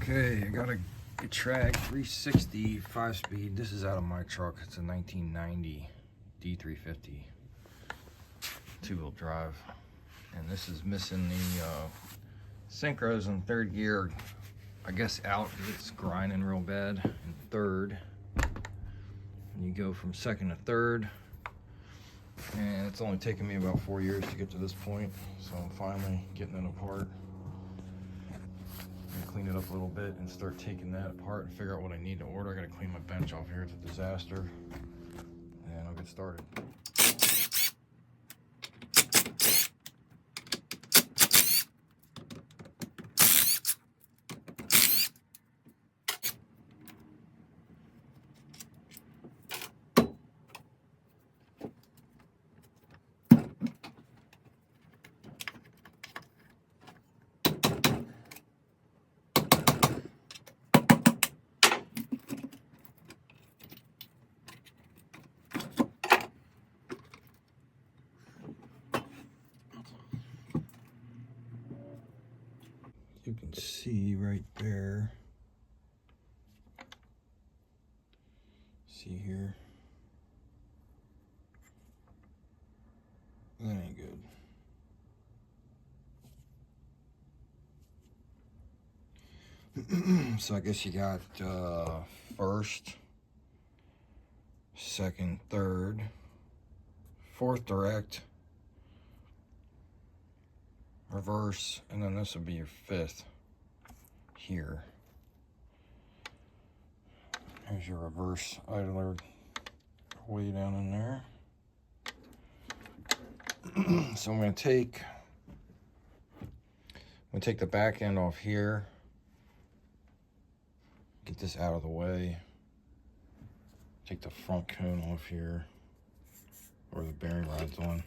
Okay, I got a getrag 360 5-speed. This is out of my truck. It's a 1990 D350 two-wheel drive, and this is missing the synchros in third gear. I guess out, it's grinding real bad in third. And you go from second to third, and it's only taken me about 4 years to get to this point, so I'm finally getting it apart. Clean it up a little bit and start taking that apart and figure out what I need to order. I gotta clean my bench off here. It's a disaster, and I'll get started. You can see right there. See here? That ain't good. So I guess you got first, second, third, fourth direct, reverse, and then this would be your fifth here. Here's your reverse idler way down in there. So I'm going to take the back end off here, get this out of the way, take the front cone off here where the bearing rod's on.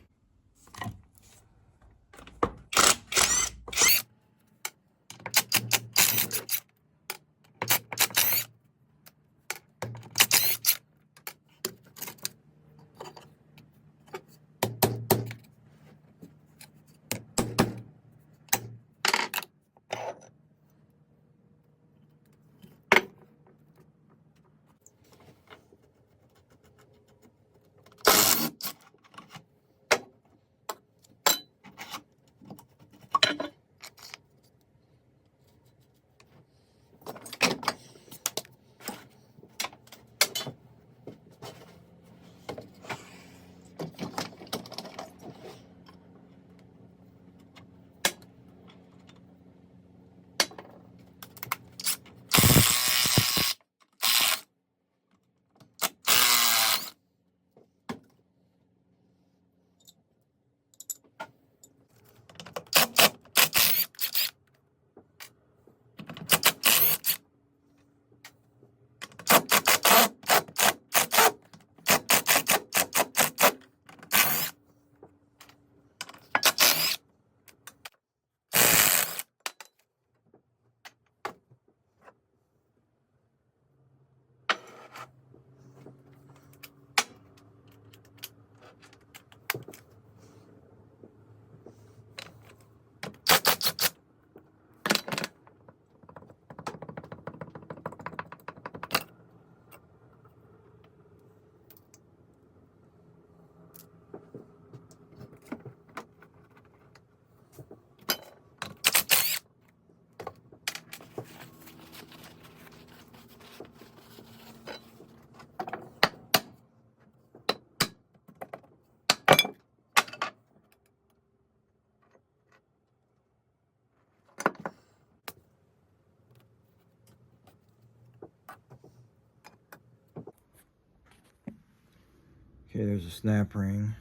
Okay, there's a snap ring.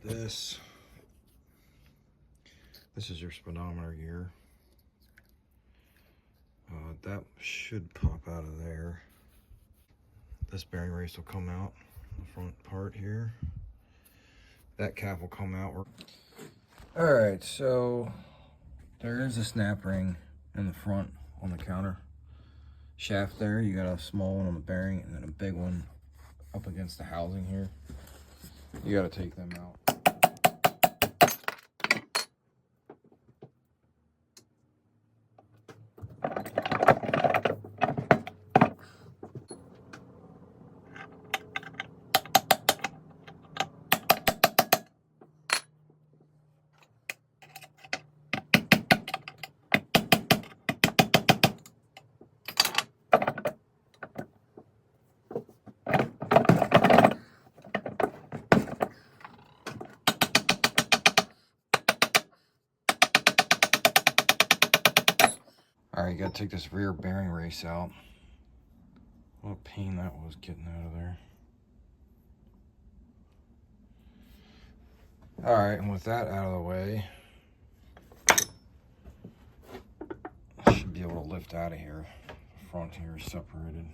This is your speedometer gear. That should pop out of there. This bearing race will come out, the front part here. That cap will come out. All right, so there is a snap ring in the front on the counter shaft there. You got a small one on the bearing and then a big one up against the housing here. You got to take them out. Alright, you gotta take this rear bearing race out. What a pain that was getting out of there. Alright, and with that out of the way, I should be able to lift out of here. The front here is separated.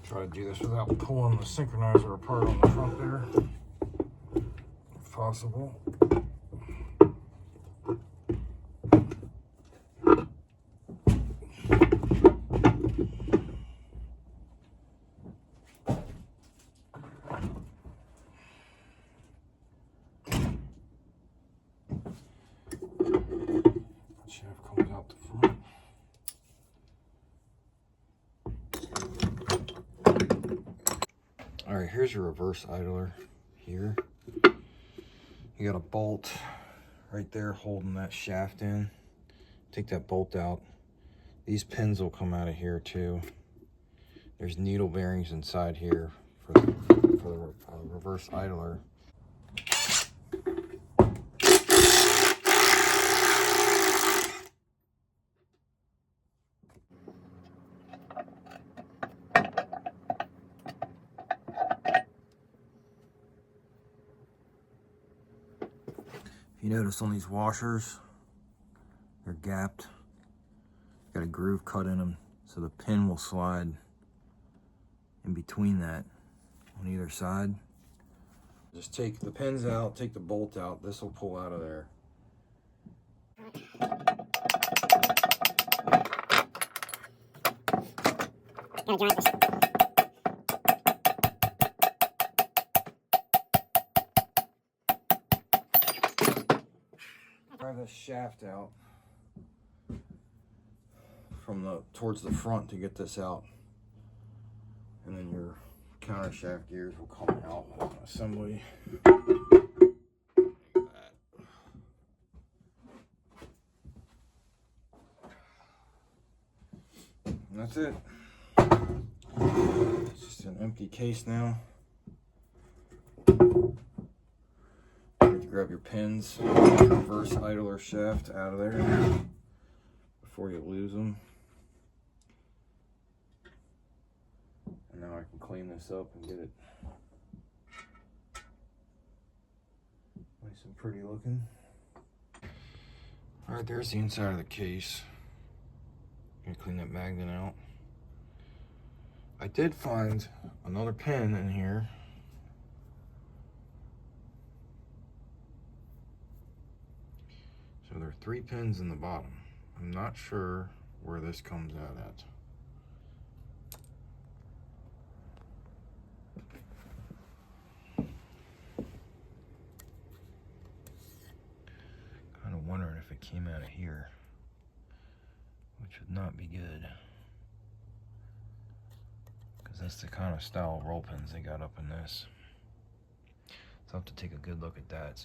Try to do this without pulling the synchronizer apart on the front there, if possible. Shaft comes out the front. All right, here's your reverse idler here. You got a bolt right there holding that shaft in. Take that bolt out. These pins will come out of here too. There's needle bearings inside here for the reverse idler. You notice on these washers, they're gapped. Got a groove cut in them, so the pin will slide in between that on either side. Just take the pins out, take the bolt out. This will pull out of there. Drive this shaft out from towards the front to get this out, and then your counter shaft gears will come out with an assembly. And that's it. It's just an empty case now. You have to grab your pins, reverse idler shaft out of there before you lose them. And now I can clean this up and get it nice and pretty looking. All right, there's the inside of the case. I'm gonna clean that magnet out. I did find another pin in here. So there are 3 pins in the bottom. I'm not sure where this comes out at. Kind of wondering if it came out of here, which would not be good, because that's the kind of style of roll pins they got up in this. So I'll have to take a good look at that.